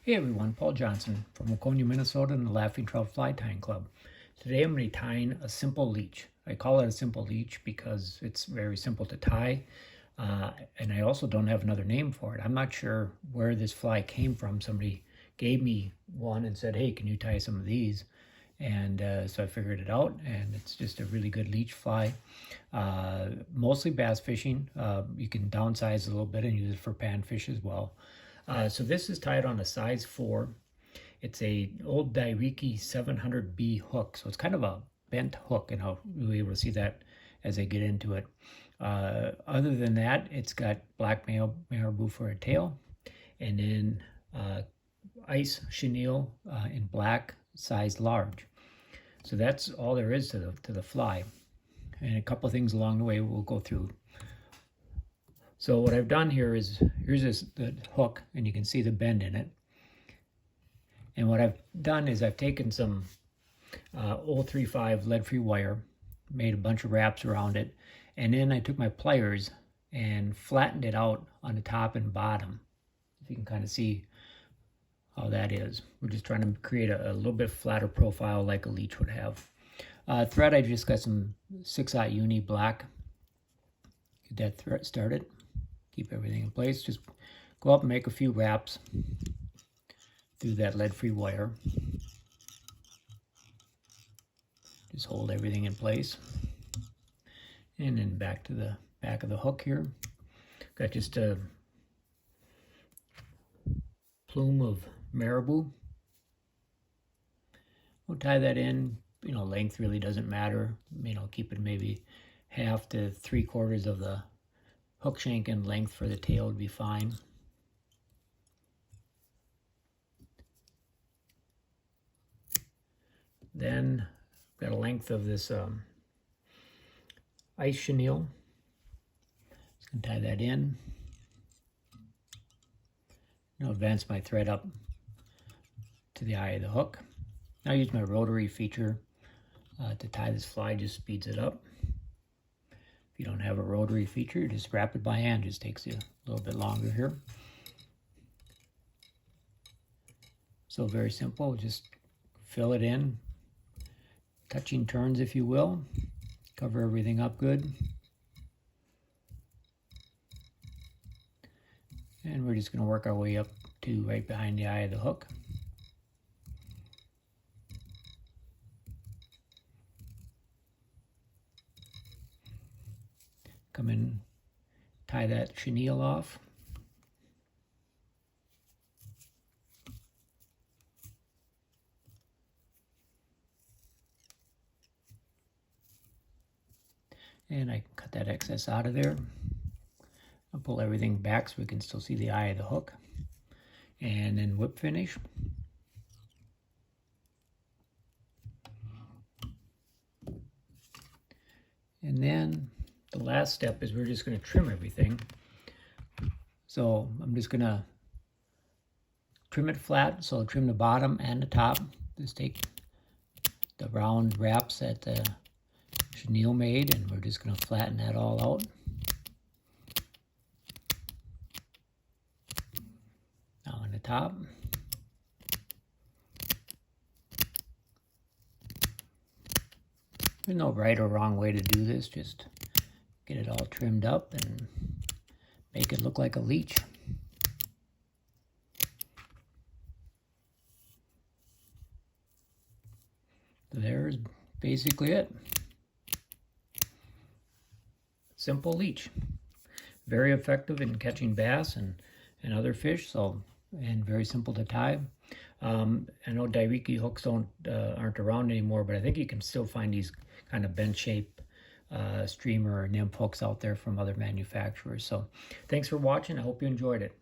Hey everyone, Paul Johnson from Waconia, Minnesota and the Laughing Trout Fly Tying Club. Today I'm going to be tying a simple leech. I call it a simple leech because it's very simple to tie, and I also don't have another name for it. I'm not sure where this fly came from. Somebody gave me one and said, hey, can you tie some of these? And so I figured it out, and it's just a really good leech fly. Mostly bass fishing. You can downsize a little bit and use it for panfish as well. So this is tied on a size 4. It's a old Dairiki 700B hook, so it's kind of a bent hook, and I'll be able to see that as I get into it. Other than that, it's got black marabou for a tail, and then ice chenille in black, size large. So that's all there is to the fly, and a couple things along the way we'll go through. So what I've done here is, here's the hook, and you can see the bend in it. And what I've done is I've taken some 035 lead-free wire, made a bunch of wraps around it, and then I took my pliers and flattened it out on the top and bottom. If you can kind of see how that is. We're just trying to create a little bit flatter profile like a leech would have. Thread, I just got some 6/0 uni black. Get that thread started. Keep everything in place. Just go up and make a few wraps through that lead-free wire. Just hold everything in place. And then back to the back of the hook here. Got just a plume of marabou. We'll tie that in. Length really doesn't matter. Keep it maybe 1/2 to 3/4 of the hook shank in length for the tail would be fine. Then got a length of this ice chenille. Just gonna tie that in. Now advance my thread up to the eye of the hook. Now I use my rotary feature to tie this fly. Just speeds it up. If you don't have a rotary feature, just wrap it by hand. Just takes you a little bit longer here. So very simple. Just fill it in, touching turns if you will. Cover everything up good. And we're just going to work our way up to right behind the eye of the hook. Come in, tie that chenille off. And I can cut that excess out of there. I'll pull everything back so we can still see the eye of the hook. And then whip finish. And then the last step is we're just going to trim everything. So I'm just going to trim it flat. So I'll trim the bottom and the top. Just take the round wraps that the chenille made, and we're just going to flatten that all out. Now on the top. There's no right or wrong way to do this. Just get it all trimmed up and make it look like a leech. So there's basically it. Simple leech. Very effective in catching bass and other fish, and very simple to tie. I know Dairiki hooks aren't around anymore, but I think you can still find these kind of bent shape streamer or nymph hooks out there from other manufacturers. So thanks for watching. I hope you enjoyed it.